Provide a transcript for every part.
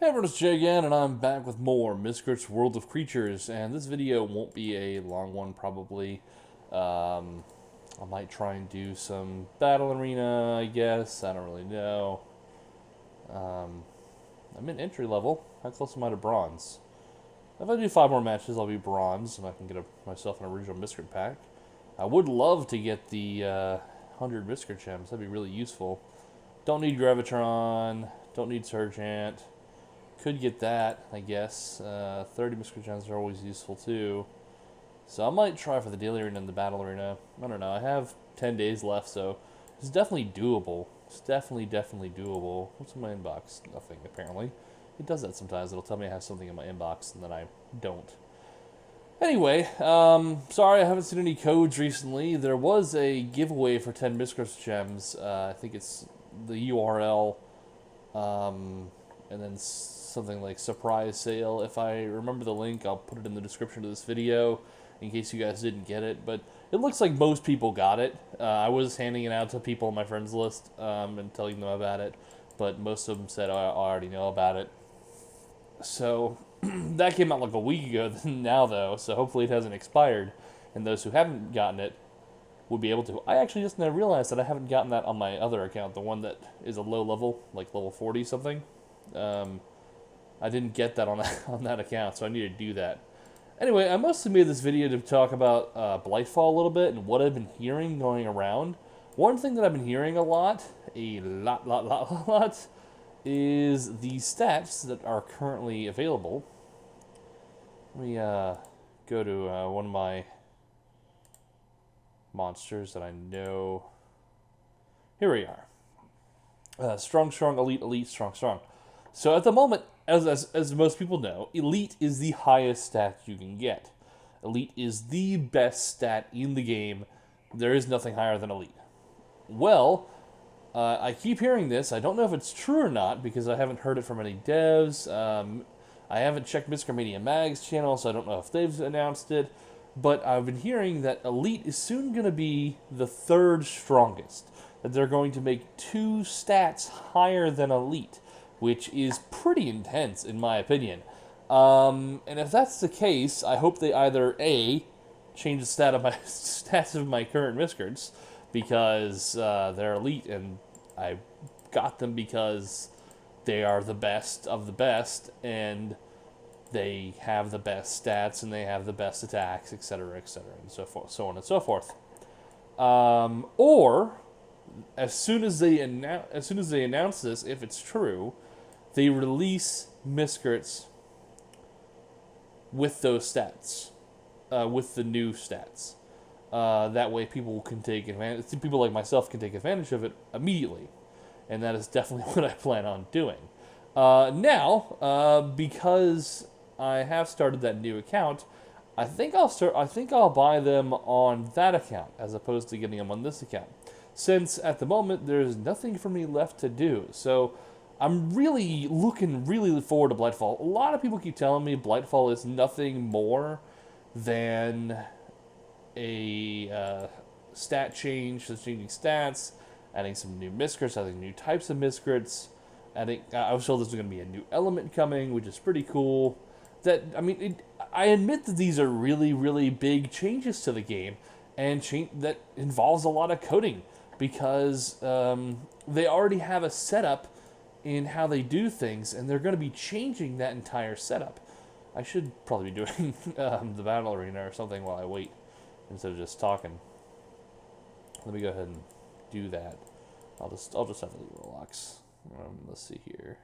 Hey everyone, it's Jay again, and I'm back with more Miscrits World of Creatures, and this video won't be a long one, probably. I might try and do some Battle Arena, I guess. I don't really know. I'm in entry level. How close am I to bronze? If I do 5 more matches, I'll be bronze, and I can get myself an original Miscrit pack. I would love to get the 100 Miscrit gems. That'd be really useful. Don't need Gravitron. Don't need Sergeant. Could get that, I guess. 30 Miscrit gems are always useful too. So I might try for the daily arena and the battle arena. I don't know. I have 10 days left, so it's definitely doable. It's definitely doable. What's in my inbox? Nothing, apparently. It does that sometimes. It'll tell me I have something in my inbox, and then I don't. Anyway, sorry I haven't seen any codes recently. There was a giveaway for 10 Miscrit gems. I think it's the URL, and then something like surprise sale. If I remember the link, I'll put it in the description of this video in case you guys didn't get it. But it looks like most people got it. I was handing it out to people on my friends list and telling them about it, but most of them said, I already know about it. So that came out like a week ago now, though, so hopefully it hasn't expired, and those who haven't gotten it would be able to. I actually just now realized that I haven't gotten that on my other account, the one that is a low level, like level 40 something. I didn't get that on that account, so I need to do that. Anyway, I mostly made this video to talk about Blightfall a little bit and what I've been hearing going around. One thing that I've been hearing a lot, is the stats that are currently available. Let me go to one of my monsters that I know. Here we are. Strong, elite, strong. So at the moment, as most people know, elite is the highest stat you can get. Elite is the best stat in the game. There is nothing higher than elite. Well, I keep hearing this. I don't know if it's true or not because I haven't heard it from any devs. I haven't checked Miscrit Mag's channel, so I don't know if they've announced it. But I've been hearing that elite is soon going to be the third strongest. That they're going to make 2 stats higher than elite, which is pretty intense in my opinion. And if that's the case, I hope they either A, change the stats of my current Miscrits, because they're elite and I got them because they are the best of the best and they have the best stats and they have the best attacks, etc., and so forth, so on and so forth. Or as soon as they announce this, if it's true, they release Miscrits with those stats, with the new stats. That way people can take advantage, people like myself can take advantage of it immediately. And that is definitely what I plan on doing. Now, because I have started that new account, I think I'll buy them on that account as opposed to getting them on this account. Since at the moment there's nothing for me left to do. So I'm really looking forward to Blightfall. A lot of people keep telling me Blightfall is nothing more than a stat change, just changing stats, adding some new Miscrits, adding new types of Miscrits. I was told there's going to be a new element coming, which is pretty cool. I admit that these are really big changes to the game, and that involves a lot of coding because they already have a setup in how they do things, and they're going to be changing that entire setup. I should probably be doing the battle arena or something while I wait instead of just talking. Let me go ahead and do that. I'll just have a little relax. Let's see here.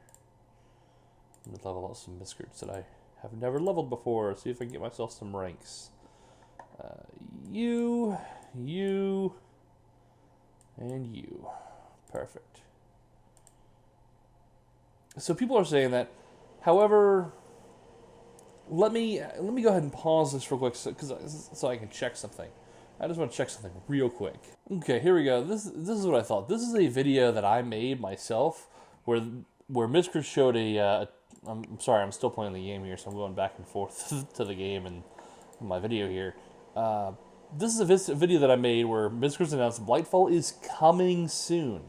Let me level up some Miscrits that I have never leveled before. See if I can get myself some ranks. You, and you. Perfect. So people are saying that. However, let me go ahead and pause this real quick so I can check something. I just want to check something real quick. Okay, here we go. This is what I thought. This is a video that I made myself where Miscrits showed I'm sorry, I'm still playing the game here, so I'm going back and forth to the game and my video here. This is a video that I made where Miscrits announced Blightfall is coming soon.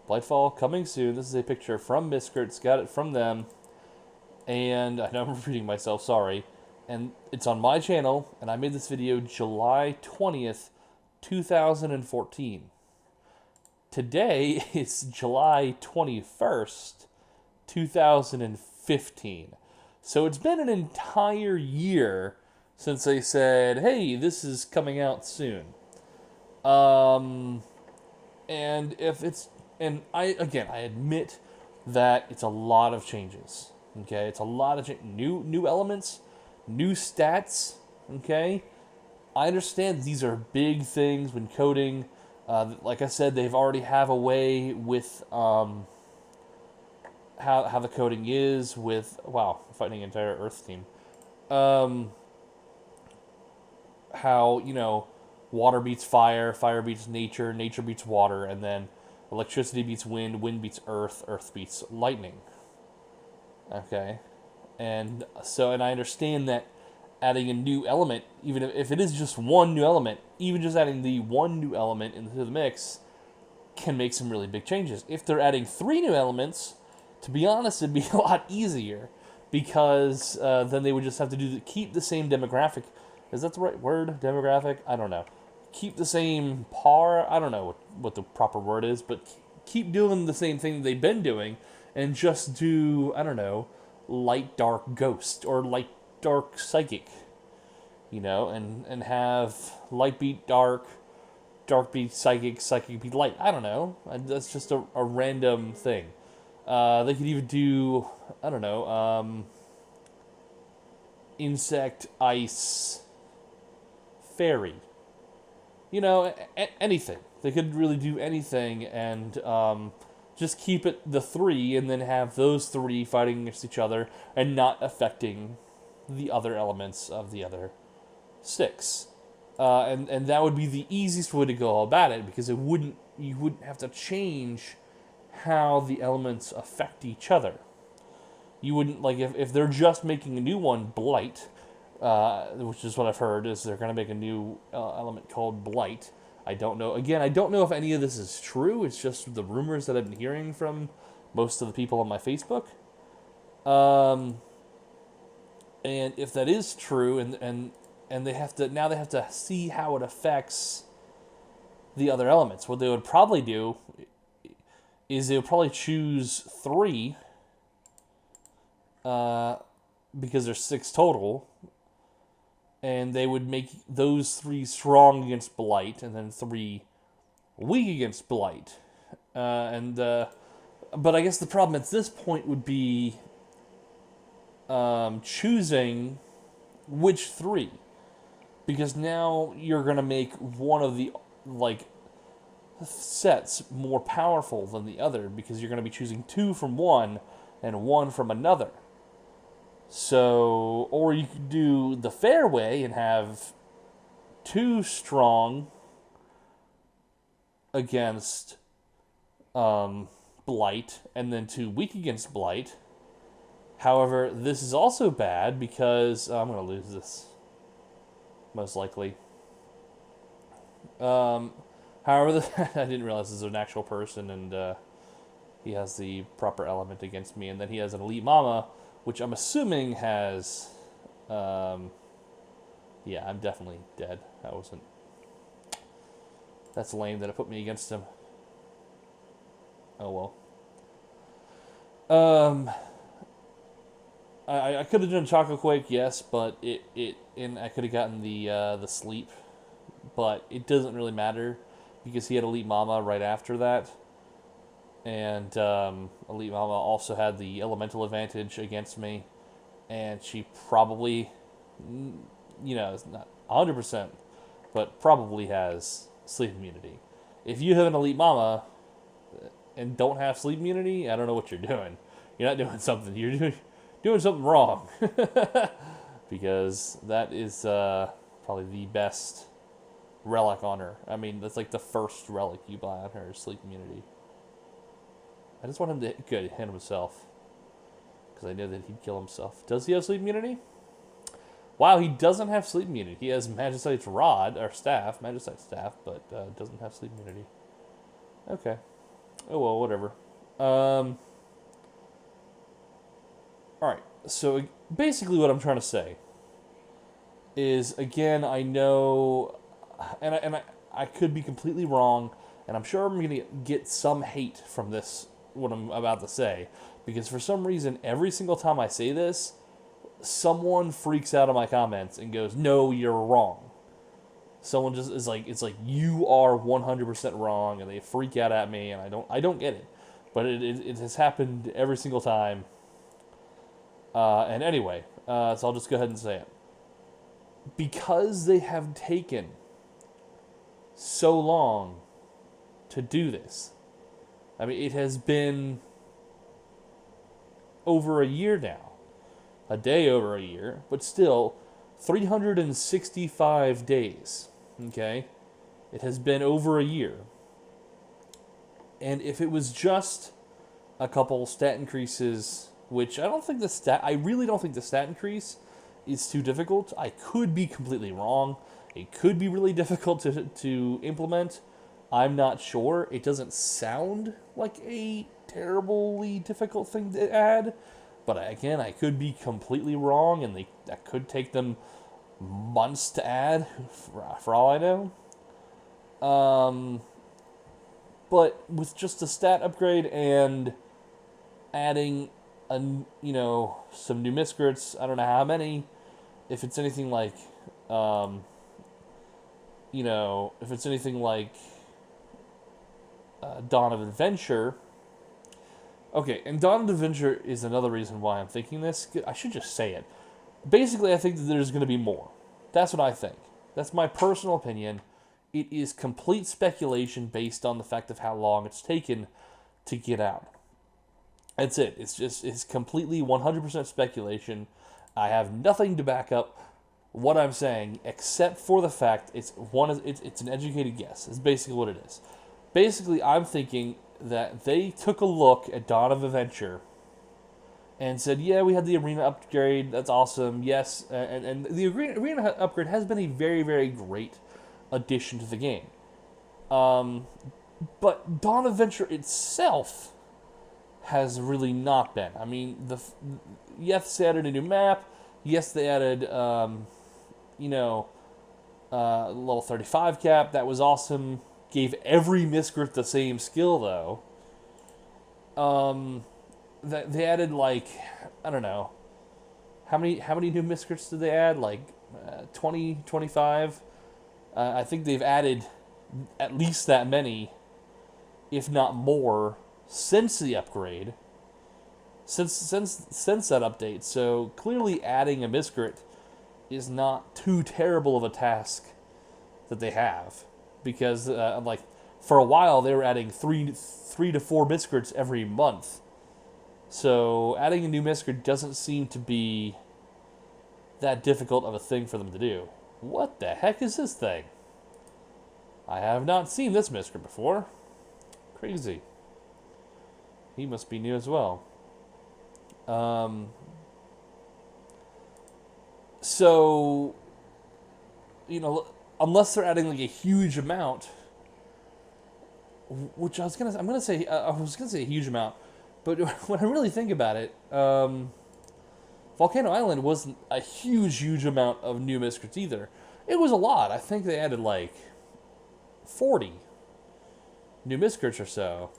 Blightfall coming soon. This is a picture from Miscrits. Got it from them. And I know I'm repeating myself, sorry. And it's on my channel, and I made this video July 20th, 2014. Today is July 21st, 2015. So it's been an entire year since they said, hey, this is coming out soon. And if it's, and I admit that it's a lot of changes. Okay, it's a lot of new elements, new stats. Okay, I understand these are big things when coding. Like I said, they've already have a way with how the coding is with fighting an entire Earth team. How water beats fire, fire beats nature, nature beats water, and then electricity beats wind, wind beats earth, earth beats lightning. Okay, and I understand that adding a new element, even if it is just one new element, even just adding the one new element into the mix can make some really big changes. If they're adding 3 new elements, to be honest, it'd be a lot easier because then they would just have to keep the same demographic. Is that the right word? Demographic? I don't know. Keep the same par. I don't know what the proper word is, but keep doing the same thing they've been doing, and just do, I don't know, light dark ghost or light dark psychic, and have light beat dark, dark beat psychic, psychic beat light. I don't know. That's just a random thing. They could even do, I don't know, insect, ice, fairy. Anything. They could really do anything, and just keep it the 3, and then have those 3 fighting against each other and not affecting the other elements of the other 6. And that would be the easiest way to go about it, because you wouldn't have to change how the elements affect each other. You wouldn't, like, if they're just making a new one, Blight, which is what I've heard, is they're going to make a new element called Blight. I don't know. Again, I don't know if any of this is true. It's just the rumors that I've been hearing from most of the people on my Facebook. And if that is true, and they have to see how it affects the other elements. What they would probably do is they would probably choose 3, because there's 6 total, and they would make those 3 strong against Blight, and then 3 weak against Blight. But I guess the problem at this point would be choosing which 3. Because now you're going to make one of the, sets more powerful than the other, because you're going to be choosing 2 from one and 1 from another. So, or you could do the fair way and have 2 strong against Blight, and then 2 weak against Blight. However, this is also bad because I'm going to lose this, most likely. However, I didn't realize this is an actual person, and he has the proper element against me, and then he has an elite mama, which I'm assuming has, I'm definitely dead. That's lame that it put me against him. Oh well. I could have done Choco Quake, yes, but and I could have gotten the sleep, but it doesn't really matter because he had Elite Mama right after that. And Elite Mama also had the elemental advantage against me, and she probably, it's not 100%, but probably has sleep immunity. If you have an Elite Mama and don't have sleep immunity, I don't know what you're doing. You're not doing something. You're doing something wrong. Because that is probably the best relic on her. I mean, that's like the first relic you buy on her, sleep immunity. I just want him to hit himself, because I know that he'd kill himself. Does he have sleep immunity? Wow, he doesn't have sleep immunity. He has Magicite's rod, or staff, Magicite's staff, but doesn't have sleep immunity. Okay. Oh well, whatever. Alright, So basically, what I'm trying to say is, again, I know, I could be completely wrong, and I'm sure I'm going to get some hate from this, what I'm about to say, because for some reason, every single time I say this, someone freaks out in my comments and goes, "No, you're wrong." Someone just is like, it's like, "You are 100% wrong," and they freak out at me, and I don't get it, but it has happened every single time. And anyway, so I'll just go ahead and say it. Because they have taken so long to do this. I mean, it has been over a year now. A day over a year, but still 365 days. Okay? It has been over a year. And if it was just a couple stat increases, which I really don't think the stat increase is too difficult. I could be completely wrong. It could be really difficult to implement. I'm not sure. It doesn't sound like a terribly difficult thing to add. But again, I could be completely wrong, and that could take them months to add, for all I know. But with just a stat upgrade and adding some new Miscrits, I don't know how many. If it's anything like, if it's anything like Dawn of Adventure. Okay, and Dawn of Adventure is another reason why I'm thinking this. I should just say it. Basically, I think that there's going to be more. That's what I think. That's my personal opinion. It is complete speculation based on the fact of how long it's taken to get out. That's it. It's completely 100% speculation. I have nothing to back up what I'm saying except for the fact it's an educated guess. It's basically what it is. Basically, I'm thinking that they took a look at Dawn of Adventure and said, yeah, we had the arena upgrade. That's awesome. Yes, and the arena upgrade has been a very, very great addition to the game. But Dawn of Adventure itself has really not been. I mean, yes, they added a new map. Yes, they added, level 35 cap. That was awesome. Gave every Miscrit the same skill, though. They added, like, I don't know. How many new Miscrits did they add? Like, 20, 25? I think they've added at least that many, if not more, since the upgrade, since that update. So clearly adding a Miscrit is not too terrible of a task that they have, because for a while they were adding three to four Miscrits every month. So adding a new Miscrit doesn't seem to be that difficult of a thing for them to do. What the heck is this thing? I have not seen this Miscrit before. Crazy. He must be new as well. So, unless they're adding like a huge amount, which I was gonna say a huge amount, but when I really think about it, Volcano Island wasn't a huge amount of new Miscrits either. It was a lot. I think they added like 40 new Miscrits or so.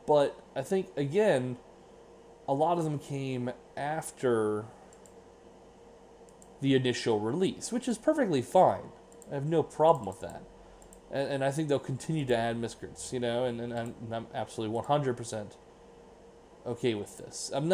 But I think, again, a lot of them came after the initial release, which is perfectly fine. I have no problem with that. And I think they'll continue to add Miscrits, and I'm absolutely 100% okay with this. And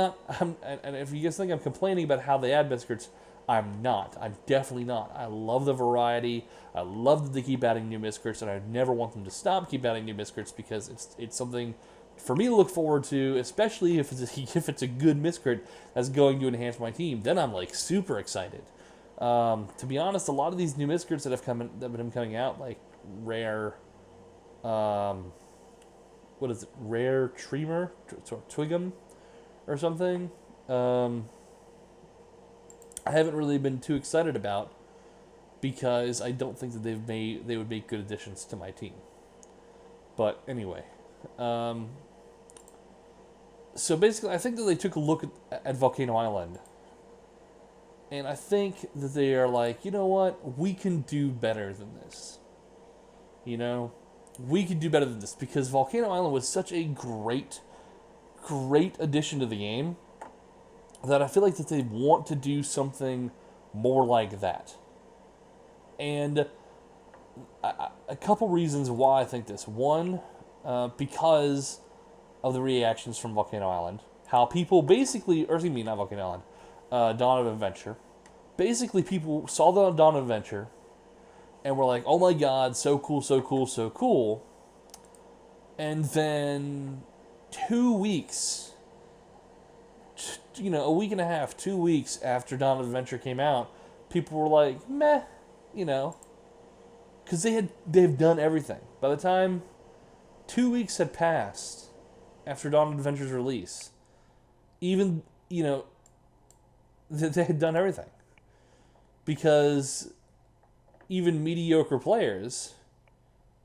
if you guys think I'm complaining about how they add Miscrits, I'm not. I'm definitely not. I love the variety. I love that they keep adding new Miscrits, and I never want them to stop keep adding new Miscrits, because it's something for me to look forward to, especially if it's a good Miscrit that's going to enhance my team. Then I'm like super excited. To be honest, a lot of these new Miscrits that have been coming out, like rare, what is it? Rare Tremer, Twigum, or something. I haven't really been too excited about, because I don't think that they would make good additions to my team. But anyway, So basically, I think that they took a look at Volcano Island, and I think that they are like, you know what, we can do better than this. You know, we can do better than this because Volcano Island was such a great addition to the game that I feel like that they want to do something more like that. And a couple reasons why I think this. One, because of the reactions from Volcano Island. How people basically, or excuse me, not Volcano Island, Dawn of Adventure. Basically, people saw the Dawn of Adventure and were like, oh my god, so cool, so cool, so cool. And then 2 weeks, a week and a half, 2 weeks after Dawn of Adventure came out, people were like, meh, because they've done everything. By the time 2 weeks had passed after Dawn of Adventure's release, even, they had done everything. Because even mediocre players,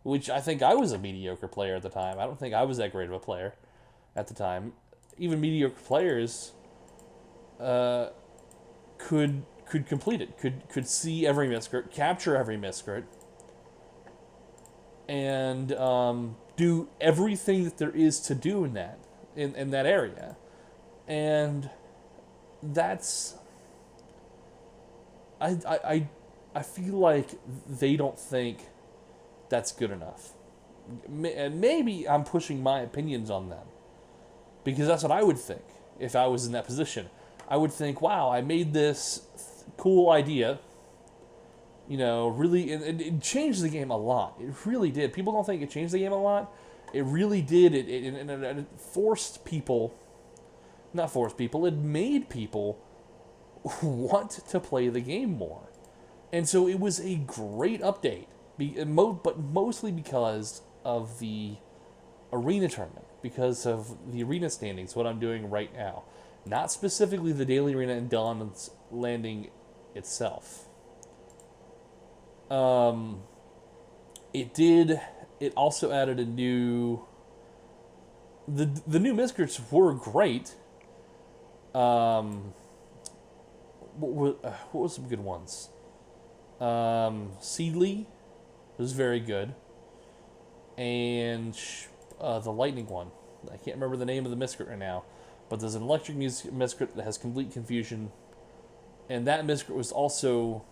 which I think I was a mediocre player at the time, I don't think I was that great of a player at the time, even mediocre players could complete it, could see every Miscrit, capture every Miscrit, and do everything that there is to do in that area. And that's I feel like they don't think that's good enough. And maybe I'm pushing my opinions on them, because that's what I would think if I was in that position. I would think, wow, I made this cool idea, really, and it changed the game a lot. It really did. People don't think it changed the game a lot. It really did. It forced people, not forced people, it made people want to play the game more. And so it was a great update, but mostly because of the arena tournament, because of the arena standings, what I'm doing right now. Not specifically the daily arena and Dawn's Landing itself. It also added a new... The new Miscrits were great. What was some good ones? Seedly was very good. And the lightning one. I can't remember the name of the Miscrit right now. But there's an electric Miscrit that has complete confusion. And that Miscrit was also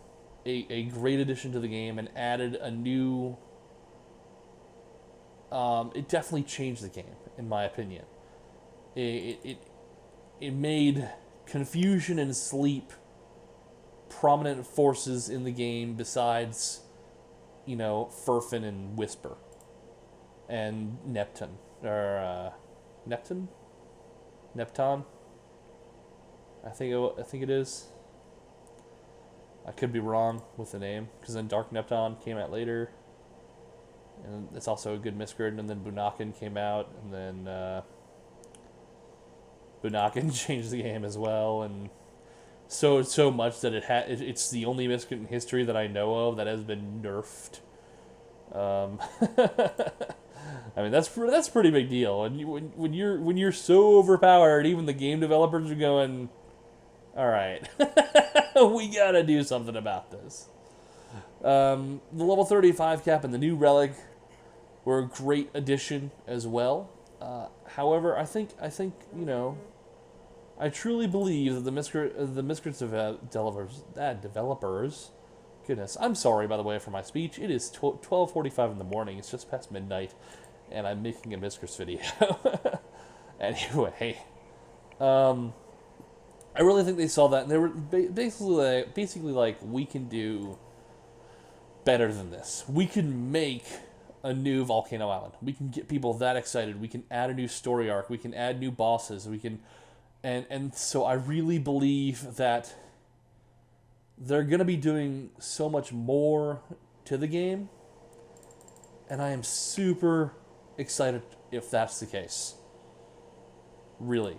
a great addition to the game and added a new... it definitely changed the game, in my opinion. It made confusion and sleep prominent forces in the game besides, Furfin and Whisper. And Neptune. Or, Neptune? Nepton? I think it is. I could be wrong with the name, because then Dark Nepton came out later. And it's also a good Miscrit, and then Bunakin came out, and then Bunakin changed the game as well, and so much that it's the only Miscrit in history that I know of that has been nerfed. I mean, that's a pretty big deal, and when you're so overpowered, even the game developers are going, all right, we gotta do something about this. The level 35 cap and the new relic were a great addition as well. However, I think I truly believe that the Miscrits developers. Goodness, I'm sorry, by the way, for my speech. It is 12:45 in the morning. It's just past midnight, and I'm making a Miscrits video. Anyway, I really think they saw that, and they were basically like, we can do better than this. We can make a new Volcano Island. We can get people that excited. We can add a new story arc. We can add new bosses. We can, and so I really believe that they're going to be doing so much more to the game, and I am super excited if that's the case. Really.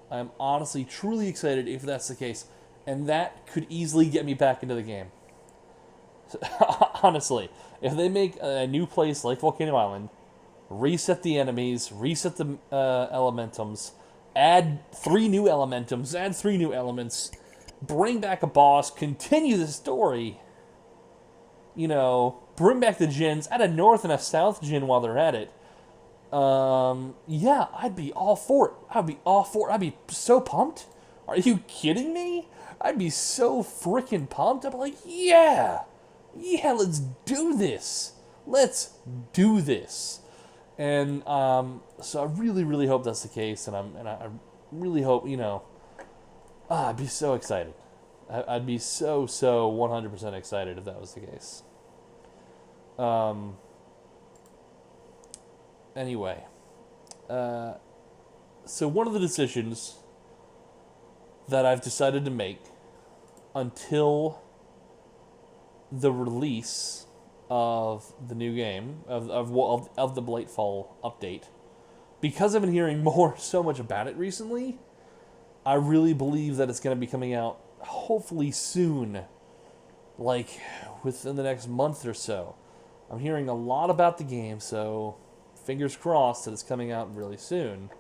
I am honestly, truly excited if that's the case, and that could easily get me back into the game. Honestly, if they make a new place like Volcano Island, reset the enemies, reset the elementums, add 3 new elementums, add 3 new elements, bring back a boss, continue the story, bring back the gens, add a north and a south gen while they're at it. Yeah, I'd be all for it. I'd be so pumped. Are you kidding me? I'd be so freaking pumped. I'd be like, yeah, let's do this. Let's do this. And so I really, really hope that's the case, and I really hope I'd be so excited. I'd be so 100% excited if that was the case. Anyway, so one of the decisions that I've decided to make until the release of the new game, of the Blightfall update, because I've been hearing so much about it recently, I really believe that it's going to be coming out hopefully soon, like within the next month or so. I'm hearing a lot about the game, so fingers crossed that it's coming out really soon.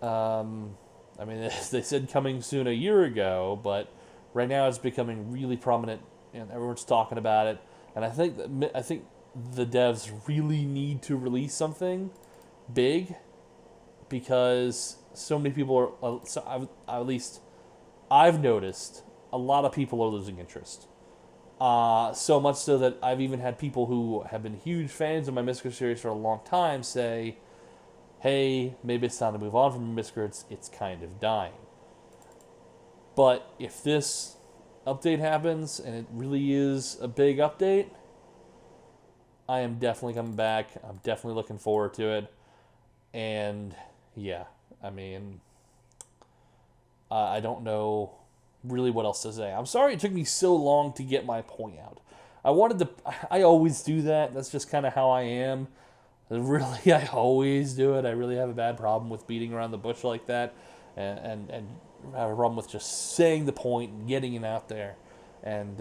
I mean, they said coming soon a year ago, but right now it's becoming really prominent, and everyone's talking about it. And I think the devs really need to release something big, because so many people are. At least I've noticed a lot of people are losing interest. So much so that I've even had people who have been huge fans of my Miscrits series for a long time say, hey, maybe it's time to move on from Miscrits, it's kind of dying. But if this update happens, and it really is a big update, I am definitely coming back. I'm definitely looking forward to it. And yeah, I mean, I don't know really what else to say. I'm sorry it took me so long to get my point out. I always do that. That's just kind of how I am. Really, I always do it. I really have a bad problem with beating around the bush like that, and have a problem with just saying the point and getting it out there. And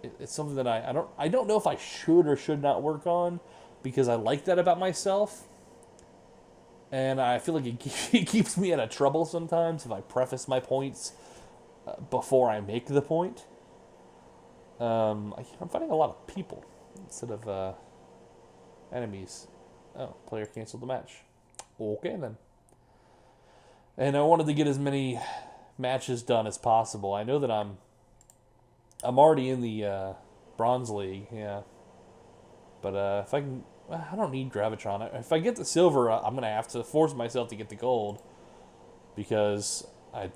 it's something that I don't know if I should or should not work on, because I like that about myself. And I feel like it keeps me out of trouble sometimes if I preface my points before I make the point. I'm fighting a lot of people instead of enemies. Oh, player canceled the match. Okay then. And I wanted to get as many matches done as possible. I know that I'm already in the Bronze League, yeah. But if I can, I don't need Gravitron. If I get the silver, I'm gonna have to force myself to get the gold, because I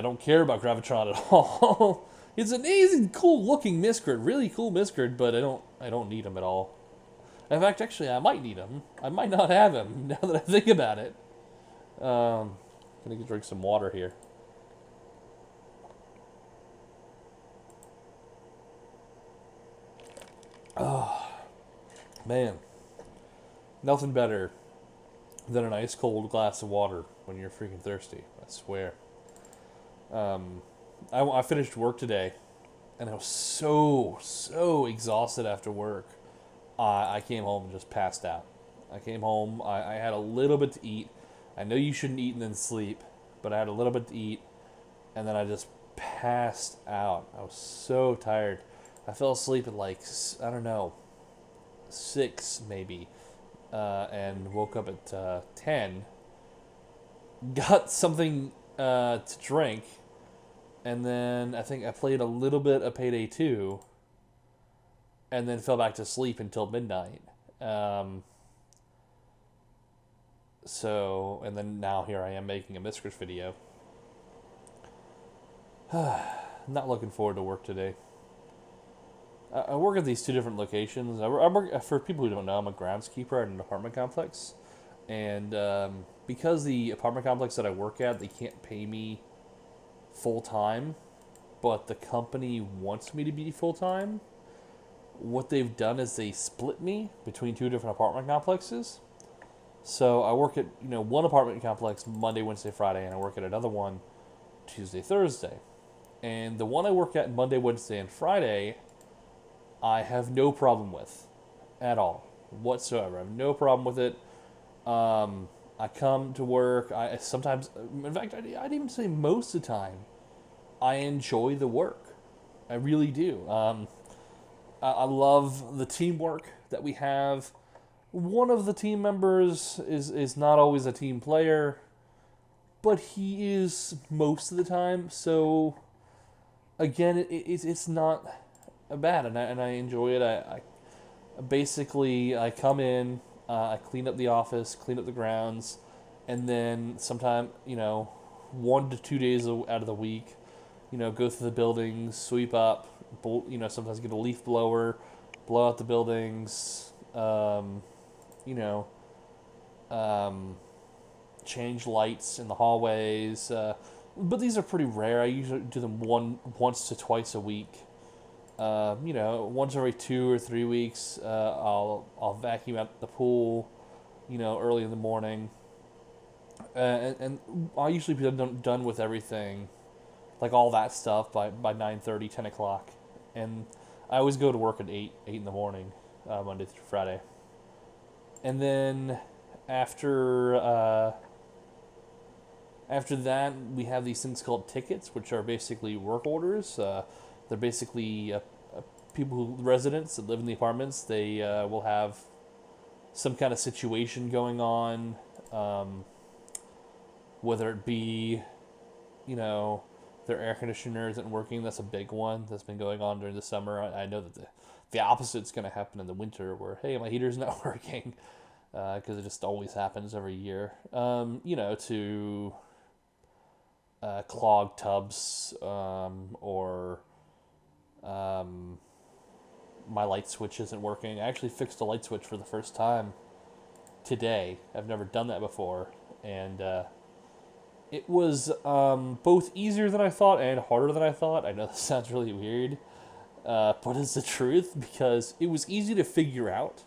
don't care about Gravitron at all. It's an amazing, cool looking Miscrit, really cool Miscrit, but I don't need him at all. In fact, actually, I might need him. I might not have him now that I think about it. Gonna drink some water here. Oh, man. Nothing better than an ice cold glass of water when you're freaking thirsty. I swear. I finished work today, and I was so exhausted after work. I came home and just passed out. I came home, I had a little bit to eat. I know you shouldn't eat and then sleep, but I had a little bit to eat, and then I just passed out. I was so tired. I fell asleep at like, I don't know, 6 maybe, and woke up at 10. Got something to drink, and then I think I played a little bit of Payday 2, and then fell back to sleep until midnight. So, and then now here I am making a Miscrits video. Not looking forward to work today. I work at these 2 different locations. I work, for people who don't know, I'm a groundskeeper at an apartment complex. And because the apartment complex that I work at, they can't pay me full-time, but the company wants me to be full-time, what they've done is they split me between 2 different apartment complexes. So I work at one apartment complex Monday, Wednesday, Friday, and I work at another one Tuesday, Thursday. And the one I work at Monday, Wednesday, and Friday, I have no problem with at all whatsoever. I have no problem with it. I come to work. I sometimes, in fact, I'd even say most of the time, I enjoy the work. I really do. I love the teamwork that we have. One of the team members is not always a team player, but he is most of the time. So again, it's not bad, and I enjoy it. I basically I come in, I clean up the office, clean up the grounds, and then sometime 1 to 2 days out of the week, go through the buildings, sweep up, sometimes get a leaf blower, blow out the buildings, you know, um, change lights in the hallways. But these are pretty rare. I usually do them once to twice a week. Once every 2 or 3 weeks, I'll vacuum out the pool, early in the morning, and I'll usually be done with everything, like all that stuff by 9:30, 10 o'clock, and I always go to work at 8 in the morning, Monday through Friday, and then after after that we have these things called tickets, which are basically work orders. They're basically residents that live in the apartments. They will have some kind of situation going on, whether it be, their air conditioner isn't working. That's a big one that's been going on during the summer. I know that the opposite's going to happen in the winter, where, hey, my heater's not working, because it just always happens every year. To clogged tubs, or my light switch isn't working. I actually fixed a light switch for the first time today. I've never done that before, and it was both easier than I thought and harder than I thought. I know this sounds really weird, but it's the truth, because it was easy to figure out,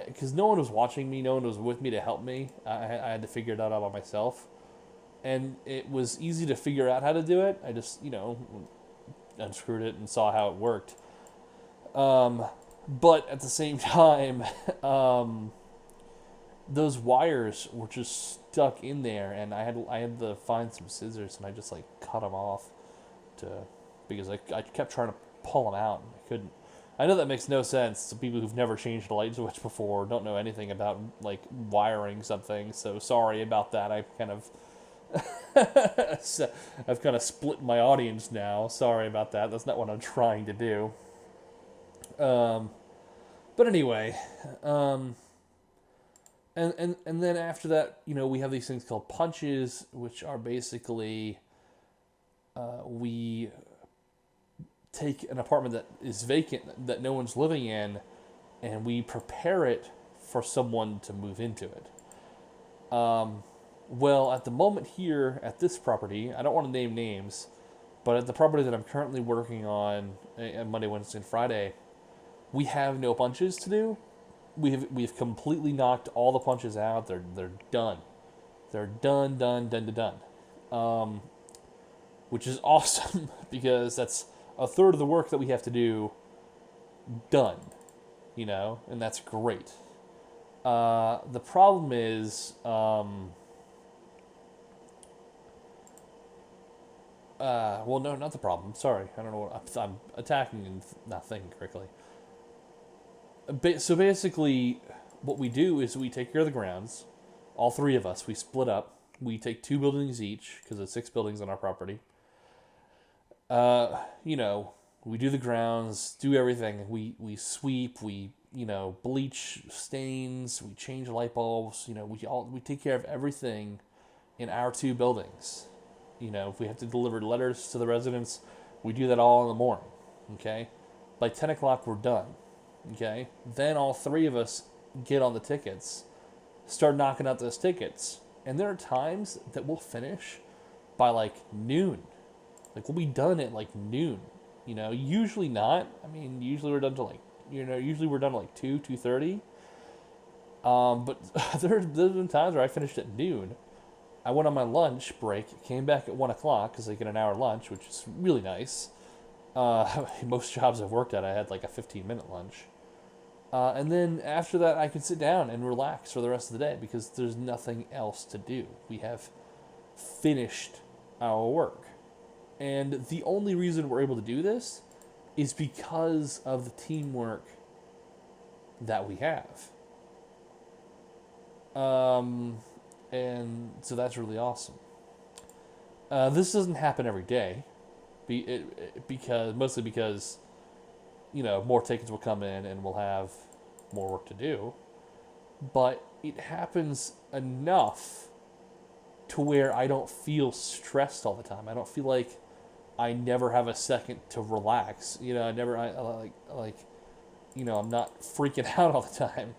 because no one was watching me, no one was with me to help me. I had to figure it out all by myself, and it was easy to figure out how to do it. I just, unscrewed it and saw how it worked. But at the same time, those wires were just stuck in there, and I had to find some scissors, and I just cut them off because I kept trying to pull them out, and I couldn't. I know that makes no sense to people who've never changed a light switch before, don't know anything about wiring something. So sorry about that. I kind of I've kind of split my audience now. Sorry about that. That's not what I'm trying to do. But anyway, and then after that, we have these things called punches, which are basically, we take an apartment that is vacant, that no one's living in, and we prepare it for someone to move into it. Well, at the moment here at this property, I don't want to name names, but at the property that I'm currently working on Monday, Wednesday, and Friday, we have no punches to do. We've completely knocked all the punches out. They're done. They're done. Which is awesome, because that's a third of the work that we have to do done, and that's great. The problem is, well, no, not the problem. Sorry, I don't know what I'm attacking and not thinking correctly. So basically, what we do is we take care of the grounds. All three of us, we split up. We take 2 buildings each, because there's 6 buildings on our property. We do the grounds, do everything. We sweep, we bleach stains, we change light bulbs. We take care of everything in our 2 buildings. If we have to deliver letters to the residents, we do that all in the morning. Okay, by 10 o'clock we're done. Okay, then all 3 of us get on the tickets, start knocking out those tickets, and there are times that we'll finish by noon. We'll be done at noon. Usually not. I mean, usually we're done to usually we're done at 2:30. But there's been times where I finished at noon. I went on my lunch break, came back at 1 o'clock because I get an hour lunch, which is really nice. Most jobs I've worked at, I had a 15-minute lunch. And then after that, I can sit down and relax for the rest of the day because there's nothing else to do. We have finished our work. And the only reason we're able to do this is because of the teamwork that we have. And so that's really awesome. This doesn't happen every day, mostly because more tickets will come in and we'll have more work to do. But it happens enough to where I don't feel stressed all the time. I don't feel like I never have a second to relax. I'm not freaking out all the time.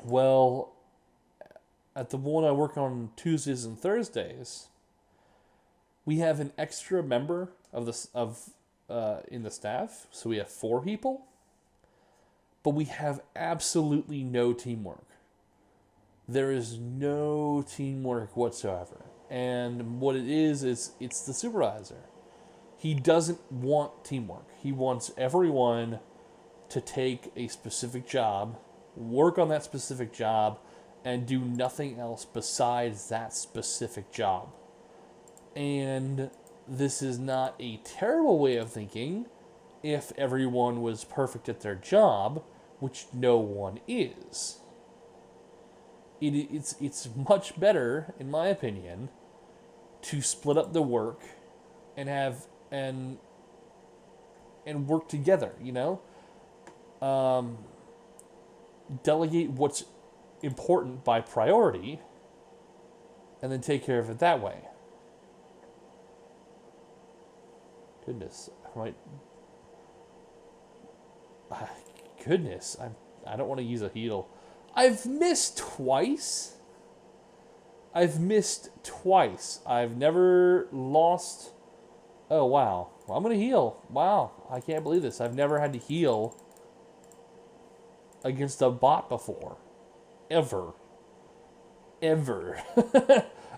Well, at the one I work on Tuesdays and Thursdays, we have an extra member in the staff, so we have 4 people, but we have absolutely no teamwork. There is no teamwork whatsoever. And what it is it's the supervisor. He doesn't want teamwork. He wants everyone to take a specific job, work on that specific job, and do nothing else besides that specific job. And this is not a terrible way of thinking if everyone was perfect at their job, which no one is. It's much better, in my opinion, to split up the work and have and work together. Delegate what's important by priority, and then take care of it that way. Goodness, I don't want to use a heal. I've missed twice. I've never lost. Oh, wow. Well, I'm going to heal. Wow. I can't believe this. I've never had to heal against a bot before. Ever.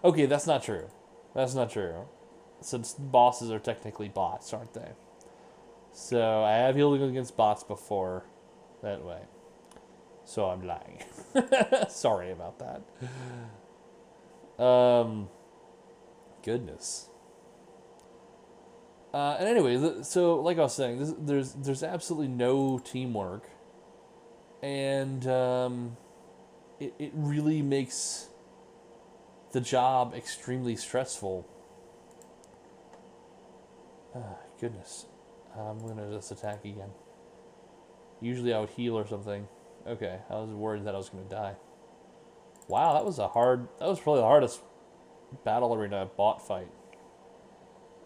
Okay, that's not true. Since bosses are technically bots, aren't they? So I have healed against bots before that way. So I'm lying. Sorry about that. Goodness. And anyway, so like I was saying, there's absolutely no teamwork, and it really makes the job extremely stressful. Goodness, I'm gonna just attack again. Usually I would heal or something. Okay, I was worried that I was gonna die. Wow, that was probably the hardest battle arena bot fight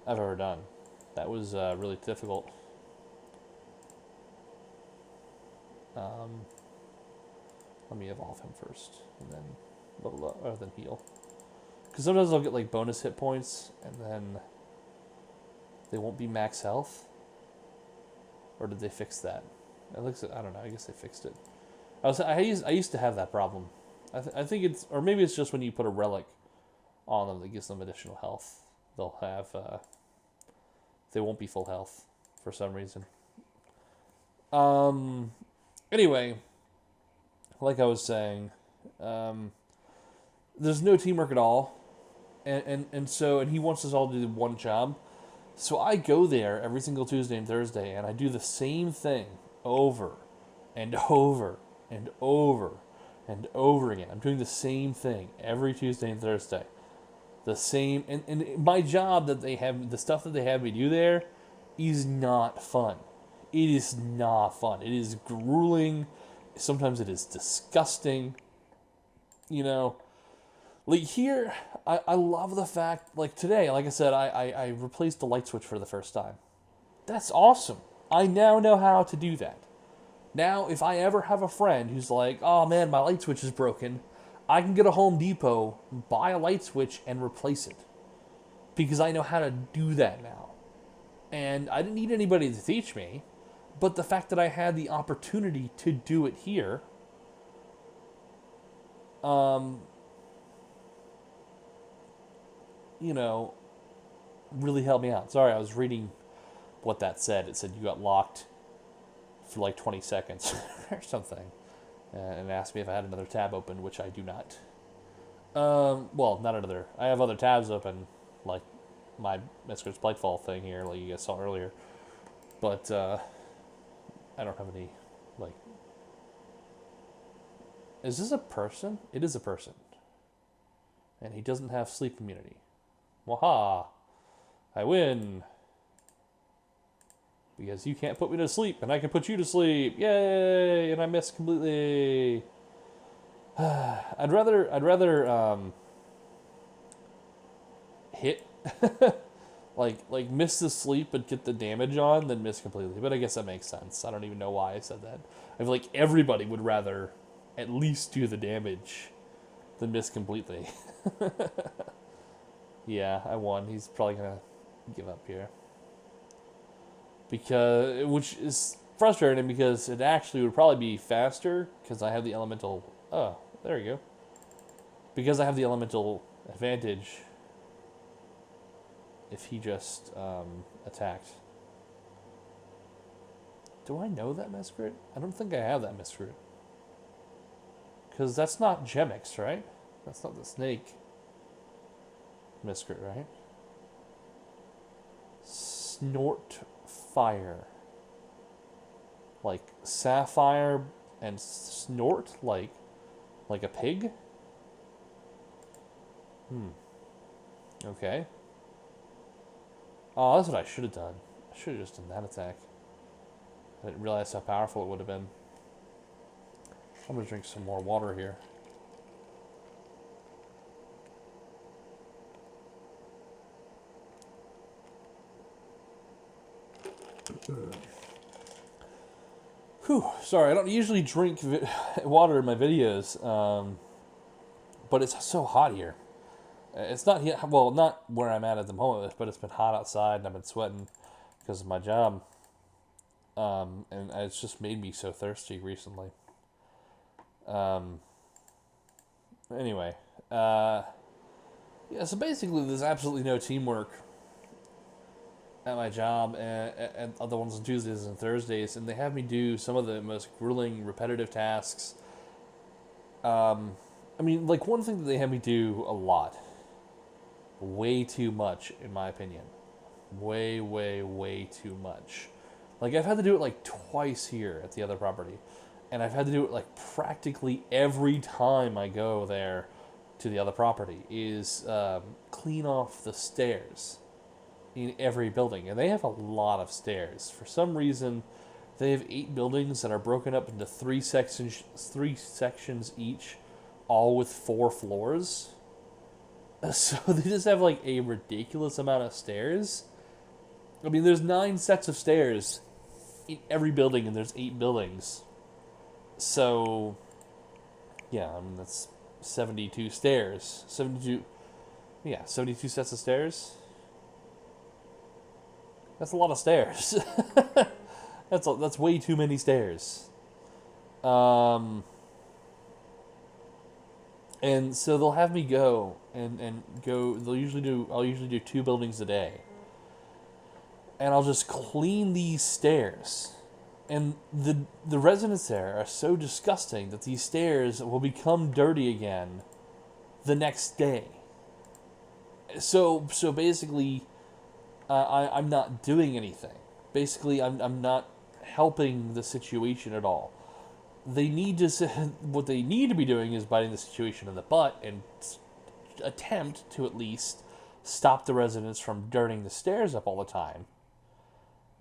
I've ever done. That was really difficult. Let me evolve him first, and then level up, or then heal. Because sometimes I'll get like bonus hit points, and then they won't be max health. Or did they fix that? I don't know. I guess they fixed it. I used to have that problem. I think it's, or maybe it's just when you put a relic on them that gives them additional health. They'll have, they won't be full health for some reason. Anyway, like I was saying, there's no teamwork at all, and he wants us all to do one job. So I go there every single Tuesday and Thursday, and I do the same thing over and over and over and over again. I'm doing the same thing every Tuesday and Thursday. The same, and my job that they have, the stuff that they have me do there, is not fun. It is not fun. It is grueling. Sometimes it is disgusting. Like here, I love the fact, like today, like I said, I replaced the light switch for the first time. That's awesome. I now know how to do that. Now, if I ever have a friend who's like, oh man, my light switch is broken, I can go to Home Depot, buy a light switch, and replace it. Because I know how to do that now. And I didn't need anybody to teach me, but the fact that I had the opportunity to do it here, really helped me out. Sorry, I was reading what that said. It said you got locked for like 20 seconds or something, and asked me if I had another tab open, which I do not. Well, not another. I have other tabs open, like my Miscrits Blightfall thing here, like you guys saw earlier. But I don't have any, like... Is this a person? It is a person. And he doesn't have sleep immunity. Waha! I win! Because you can't put me to sleep, and I can put you to sleep! Yay! And I missed completely! I'd rather hit... like miss the sleep but get the damage on than miss completely. But I guess that makes sense. I don't even know why I said that. I feel like everybody would rather at least do the damage than miss completely. Yeah, I won. He's probably gonna give up here. Which is frustrating because it actually would probably be faster because I have the elemental... Oh, there you go. Because I have the elemental advantage if he just attacked. Do I know that Miscrit? I don't think I have that Miscrit. Because that's not Gemix, right? That's not the snake Miscrit, right? Snort fire. Like sapphire and snort? Like a pig? Okay. Oh, that's what I should have done. I should have just done that attack. I didn't realize how powerful it would have been. I'm going to drink some more water here. Whew, sorry, I don't usually drink water in my videos, but it's so hot here. It's not here, well, not where I'm at the moment, but it's been hot outside and I've been sweating because of my job. And it's just made me so thirsty recently. Anyway, yeah, so basically there's absolutely no teamwork at my job and other ones on Tuesdays and Thursdays, and they have me do some of the most grueling, repetitive tasks. I mean, like, one thing that they have me do a lot, way too much, in my opinion. Way, way, way too much. Like, I've had to do it, like, twice here at the other property. And I've had to do it, like, practically every time I go there to the other property, is clean off the stairs in every building. And they have a lot of stairs. For some reason, they have 8 buildings that are broken up into 3 sections each, all with 4 floors. So they just have, like, a ridiculous amount of stairs. I mean, there's 9 sets of stairs in every building, and there's 8 buildings. So, yeah, I mean, that's 72 stairs. 72 sets of stairs. That's a lot of stairs. That's way too many stairs. And so they'll have me go and go. I'll usually do 2 buildings a day. And I'll just clean these stairs. And the residents there are so disgusting that these stairs will become dirty again the next day. So basically, I'm not doing anything. Basically, I'm not helping the situation at all. What they need to be doing is biting the situation in the butt and attempt to at least stop the residents from dirtying the stairs up all the time.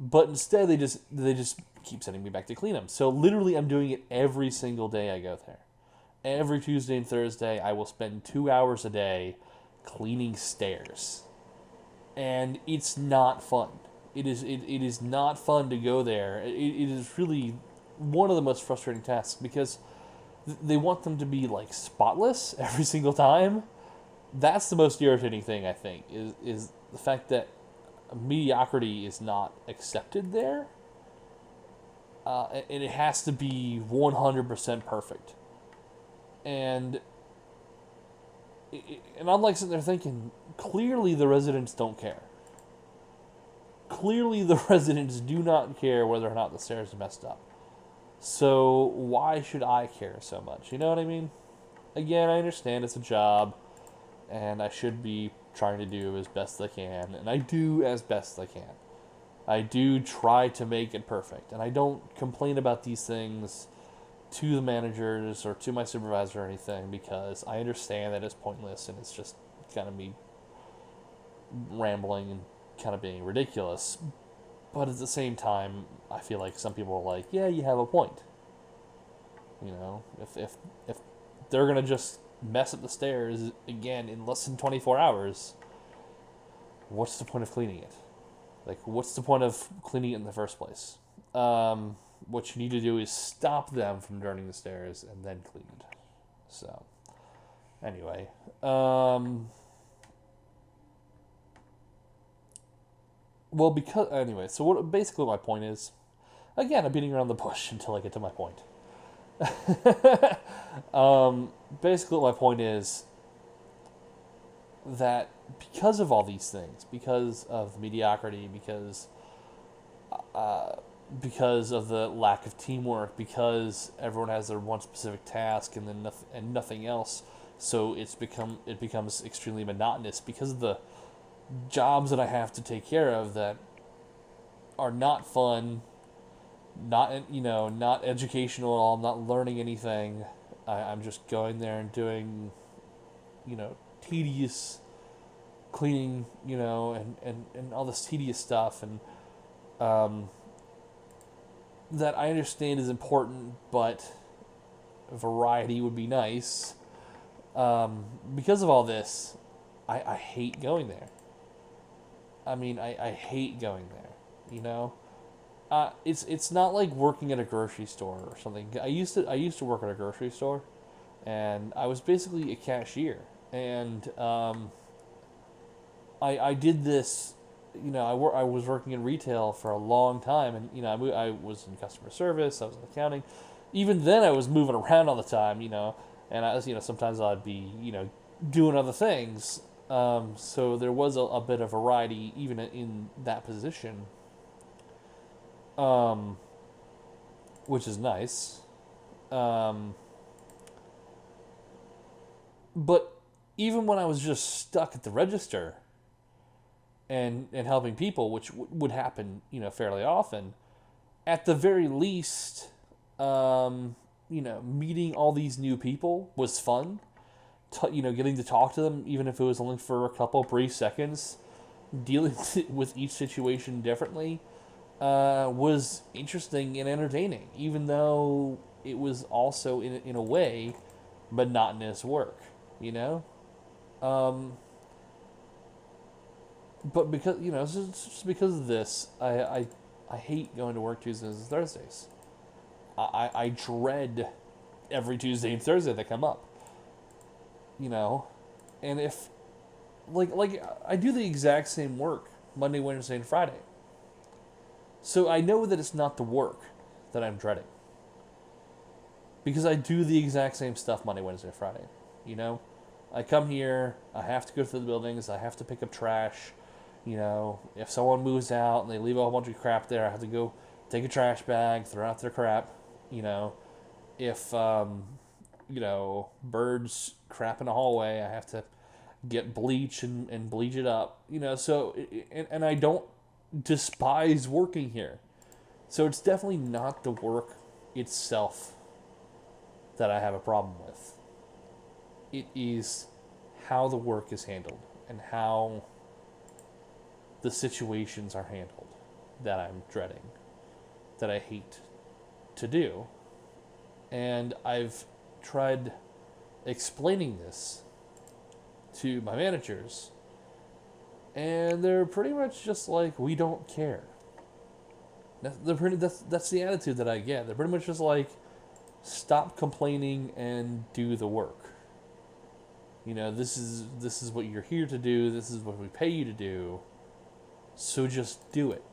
But instead, they just keep sending me back to clean them. So literally, I'm doing it every single day I go there. Every Tuesday and Thursday, I will spend 2 hours a day cleaning stairs. And it's not fun. It is not fun to go there. It is really one of the most frustrating tasks because they want them to be, like, spotless every single time. That's the most irritating thing, I think, is the fact that mediocrity is not accepted there. And it has to be 100% perfect. And I'm like sitting there thinking, clearly the residents don't care. Clearly the residents do not care whether or not the stairs are messed up. So why should I care so much? You know what I mean? Again, I understand it's a job, and I should be trying to do as best I can, and I do as best I can. I do try to make it perfect, and I don't complain about these things to the managers or to my supervisor or anything, because I understand that it's pointless and it's just kind of me rambling and kind of being ridiculous. But at the same time, I feel like some people are like, yeah, you have a point. You know, if they're gonna just mess up the stairs again in less than 24 hours, what's the point of cleaning it? Like, what's the point of cleaning it in the first place? What you need to do is stop them from dirtying the stairs and then clean it. So, anyway, so what basically my point is, again, I'm beating around the bush until I get to my point. Basically, my point is that because of all these things, because of the mediocrity, because of the lack of teamwork, because everyone has their one specific task and then nothing else, so it becomes extremely monotonous, because of the jobs that I have to take care of that are not fun, not educational at all. I'm not learning anything. I'm just going there and doing, tedious cleaning, and all this tedious stuff, and that I understand is important, but variety would be nice. Because of all this, I hate going there. I mean, I hate going there, it's not like working at a grocery store or something. I used to work at a grocery store, and I was basically a cashier, and I did this. I was working in retail for a long time, and I was in customer service. I was in accounting. Even then, I was moving around all the time, and I was, sometimes I'd be, doing other things. So there was a bit of variety even in that position, which is nice. But even when I was just stuck at the register and helping people, which would happen, fairly often, at the very least, meeting all these new people was fun. Getting to talk to them, even if it was only for a couple brief seconds, dealing with each situation differently, was interesting and entertaining, even though it was also, in a way, monotonous work, But because, just because of this, I hate going to work Tuesdays and Thursdays. I dread every Tuesday and Thursday that come up. And if, like I do the exact same work Monday, Wednesday, and Friday. So I know that it's not the work that I'm dreading. Because I do the exact same stuff Monday, Wednesday, and Friday. I come here, I have to go through the buildings, I have to pick up trash. If someone moves out and they leave a whole bunch of crap there, I have to go take a trash bag, throw out their crap. If birds crap in a hallway, I have to get bleach and bleach it up. And I don't despise working here. So it's definitely not the work itself that I have a problem with. It is how the work is handled and how the situations are handled that I'm dreading, that I hate to do. And I've tried explaining this to my managers, and they're pretty much just like, we don't care. That's the attitude that I get. They're pretty much just like, stop complaining and do the work. This is what you're here to do. This is what we pay you to do. So just do it.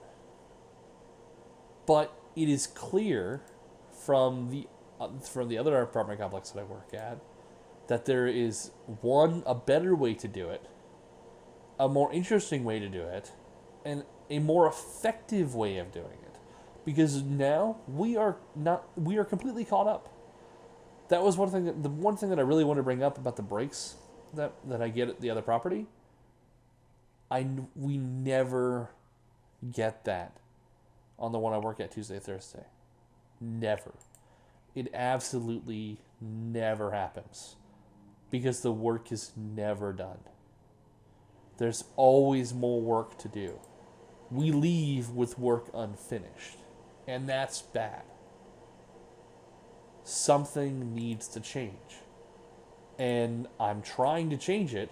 But it is clear from the other apartment complex that I work at that there is a better way to do it, a more interesting way to do it, and a more effective way of doing it. because now we are completely caught up. That was the one thing that I really want to bring up about the breaks that I get at the other property. We never get that on the one I work at Tuesday, Thursday. Never. It absolutely never happens because the work is never done. There's always more work to do. We leave with work unfinished, and that's bad. Something needs to change. And I'm trying to change it,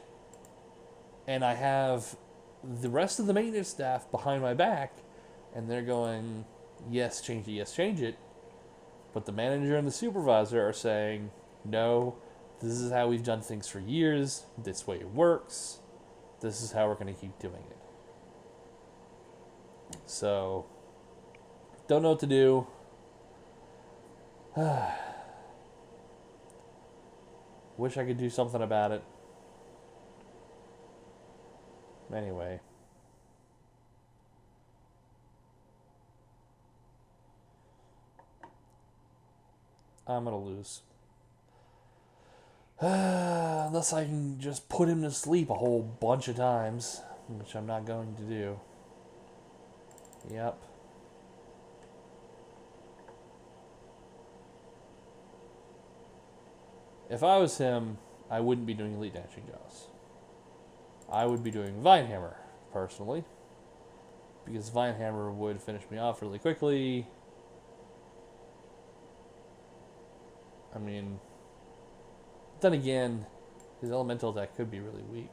and I have the rest of the maintenance staff behind my back, and they're going, yes, change it, yes, change it. But the manager and the supervisor are saying, no, this is how we've done things for years, this way it works, this is how we're going to keep doing it. So, don't know what to do. Wish I could do something about it. Anyway. I'm going to lose. Unless I can just put him to sleep a whole bunch of times, which I'm not going to do. Yep. If I was him, I wouldn't be doing Elite Dashing Jaws. I would be doing Vinehammer, personally. Because Vinehammer would finish me off really quickly. I mean, then again, his elemental attack could be really weak.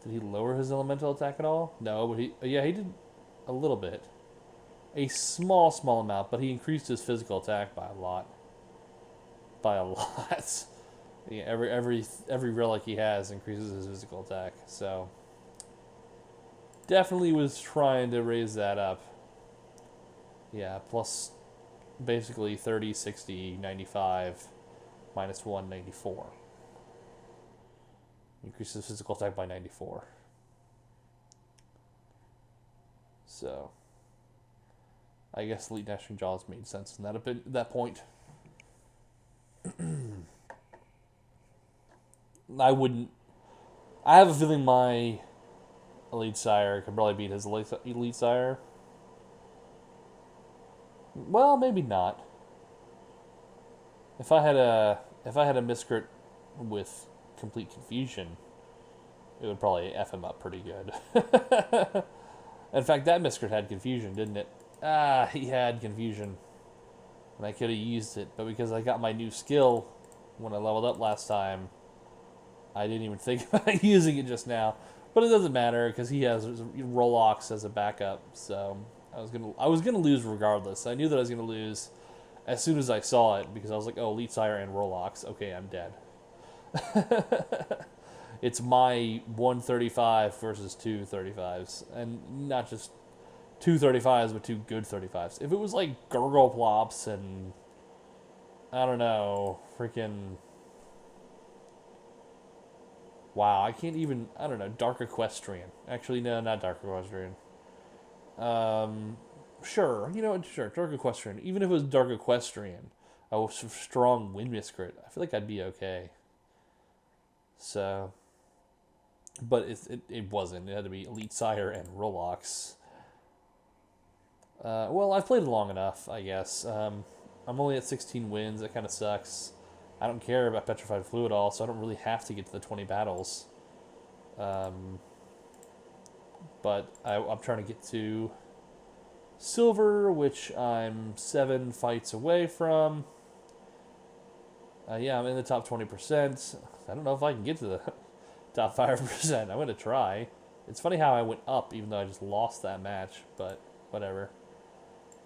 Did he lower his elemental attack at all? No, but he did a little bit. A small amount, but he increased his physical attack by a lot. Yeah, every relic he has increases his physical attack, so definitely was trying to raise that up. Yeah, plus basically 30, 60, 95, minus 1, 94. Increases physical attack by 94. So, I guess Elite Dashing Jaws made sense in that point. I have a feeling my Elite Sire could probably beat his Elite Sire. Well, maybe not. If I had a Miscrit with complete confusion, it would probably F him up pretty good. In fact, that Miscrit had confusion, didn't it? He had confusion. And I could have used it, but because I got my new skill when I leveled up last time, I didn't even think about using it just now. But it doesn't matter because he has Rolox as a backup, so I was gonna lose regardless. I knew that I was gonna lose as soon as I saw it because I was like, oh, Elite Sire and Rolox. Okay, I'm dead. It's my 135 versus 235s, and not just 235s, but 2 good 35s. If it was like Gurgle Plops and I don't know, freaking wow, I can't even, I don't know, Dark Equestrian. Actually, no, not Dark Equestrian. Sure, Dark Equestrian. Even if it was Dark Equestrian, a strong Wind Miscrit, I feel like I'd be okay. So, but it wasn't. It had to be Elite Sire and Rolox. Well, I've played it long enough, I guess. I'm only at 16 wins. That kind of sucks. I don't care about Petrified Flu at all, so I don't really have to get to the 20 battles. But I'm trying to get to Silver, which I'm 7 fights away from. Yeah, I'm in the top 20%. I don't know if I can get to the top 5%. I'm going to try. It's funny how I went up, even though I just lost that match, but whatever.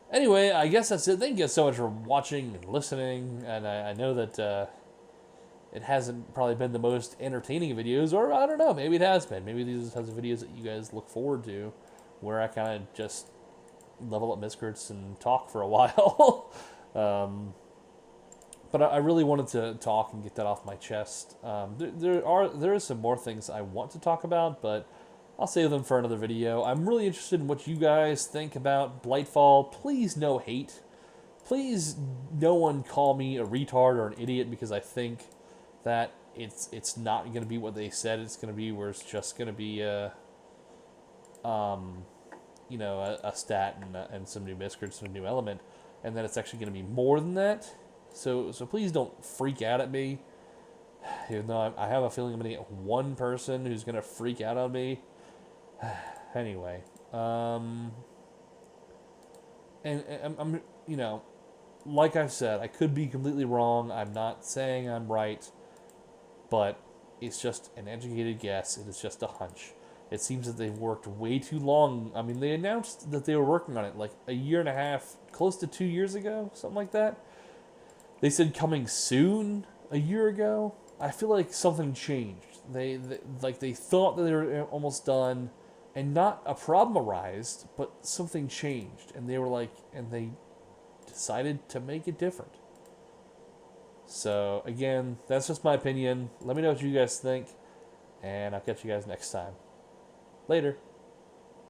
Anyway, I guess that's it. Thank you guys so much for watching and listening. And I know that it hasn't probably been the most entertaining videos, or I don't know, maybe it has been. Maybe these are the types of videos that you guys look forward to, where I kind of just level up Miscrits and talk for a while. But I really wanted to talk and get that off my chest. There are some more things I want to talk about, but I'll save them for another video. I'm really interested in what you guys think about Blightfall. Please no hate. Please no one call me a retard or an idiot because I think that it's not going to be what they said it's going to be, where it's just going to be a stat and some new Miscrits and a new element, and then it's actually going to be more than that. So please don't freak out at me. Even though I have a feeling I'm going to get one person who's going to freak out on me. Anyway, and I'm like I've said, I could be completely wrong. I'm not saying I'm right, but it's just an educated guess. It is just a hunch. It seems that they've worked way too long. I mean, they announced that they were working on it like a year and a half, close to 2 years ago, something like that. They said coming soon a year ago. I feel like something changed. They thought that they were almost done, and not a problem arose, but something changed, and they decided to make it different. So again, that's just my opinion. Let me know what you guys think, and I'll catch you guys next time. Later.